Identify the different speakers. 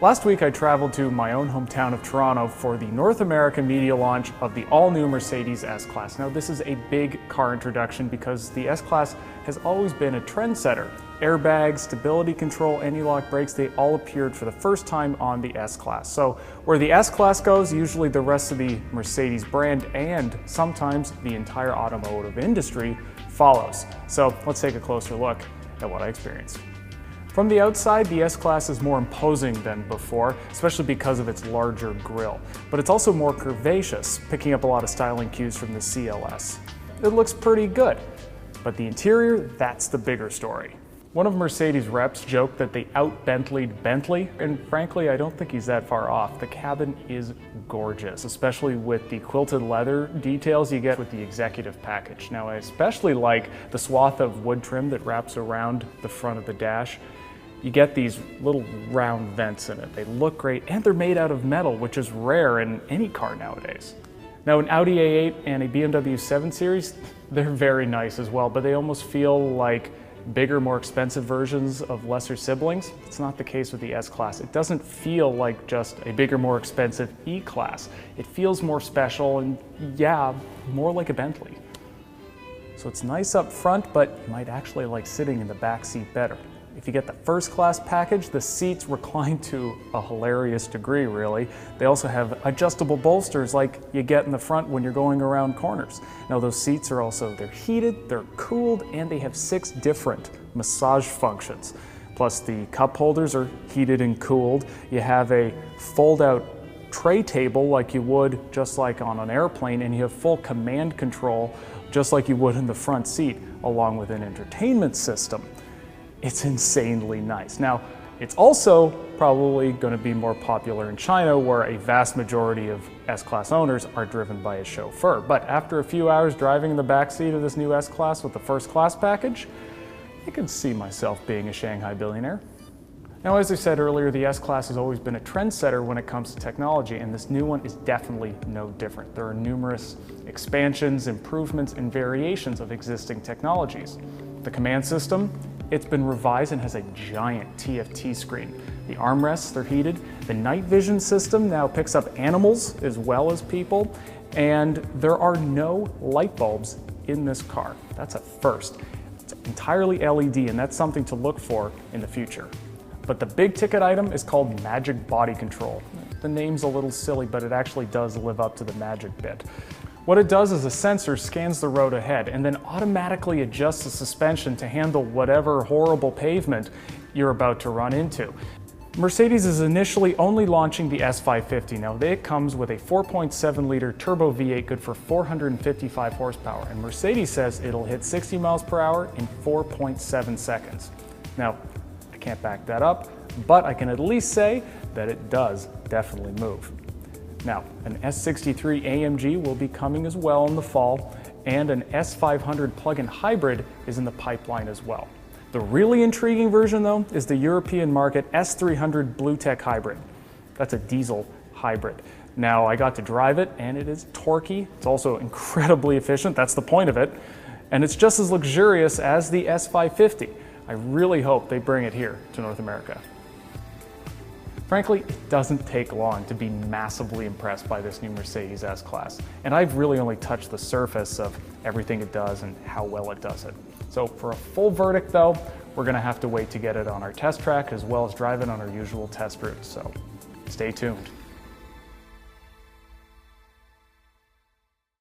Speaker 1: Last week I traveled to my own hometown of Toronto for the North American media launch of the all-new Mercedes S-Class. Now this is a big car introduction because the S-Class has always been a trendsetter. Airbags, stability control, anti-lock brakes, they all appeared for the first time on the S-Class. So where the S-Class goes, usually the rest of the Mercedes brand and sometimes the entire automotive industry follows. So let's take a closer look at what I experienced. From the outside, the S-Class is more imposing than before, especially because of its larger grille. But it's also more curvaceous, picking up a lot of styling cues from the CLS. It looks pretty good, but the interior, that's the bigger story. One of Mercedes' reps joked that they out-Bentley'd Bentley, and frankly, I don't think he's that far off. The cabin is gorgeous, especially with the quilted leather details you get with the executive package. Now, I especially like the swath of wood trim that wraps around the front of the dash. You get these little round vents in it. They look great, and they're made out of metal, which is rare in any car nowadays. Now, an Audi A8 and a BMW 7 Series, they're very nice as well, but they almost feel like bigger, more expensive versions of lesser siblings. It's not the case with the S-Class. It doesn't feel like just a bigger, more expensive E-Class. It feels more special and, yeah, more like a Bentley. So it's nice up front, but you might actually like sitting in the back seat better. If you get the first class package, the seats recline to a hilarious degree, really. They also have adjustable bolsters like you get in the front when you're going around corners. Now those seats are also, they're heated, they're cooled, and they have 6 different massage functions. Plus the cup holders are heated and cooled. You have a fold-out tray table like you would just like on an airplane, and you have full command control just like you would in the front seat, along with an entertainment system. It's insanely nice. Now, it's also probably going to be more popular in China, where a vast majority of S-Class owners are driven by a chauffeur. But after a few hours driving in the backseat of this new S-Class with the first class package, I can see myself being a Shanghai billionaire. Now, as I said earlier, the S-Class has always been a trendsetter when it comes to technology, and this new one is definitely no different. There are numerous expansions, improvements, and variations of existing technologies. The Comand system, it's been revised and has a giant TFT screen. The armrests, they're heated. The night vision system now picks up animals as well as people, and there are no light bulbs in this car. That's a first. It's entirely LED, and that's something to look for in the future. But the big ticket item is called Magic Body Control. The name's a little silly, but it actually does live up to the magic bit. What it does is a sensor scans the road ahead and then automatically adjusts the suspension to handle whatever horrible pavement you're about to run into. Mercedes is initially only launching the S550. Now, it comes with a 4.7-liter turbo V8 good for 455 horsepower, and Mercedes says it'll hit 60 miles per hour in 4.7 seconds. Now, I can't back that up, but I can at least say that it does definitely move. Now, an S63 AMG will be coming as well in the fall, and an S500 plug-in hybrid is in the pipeline as well. The really intriguing version, though, is the European market S300 Bluetec hybrid. That's a diesel hybrid. Now, I got to drive it, and it is torquey. It's also incredibly efficient. That's the point of it. And it's just as luxurious as the S550. I really hope they bring it here to North America. Frankly, it doesn't take long to be massively impressed by this new Mercedes S-Class, and I've really only touched the surface of everything it does and how well it does it. So for a full verdict though, we're going to have to wait to get it on our test track as well as drive it on our usual test route, so stay tuned.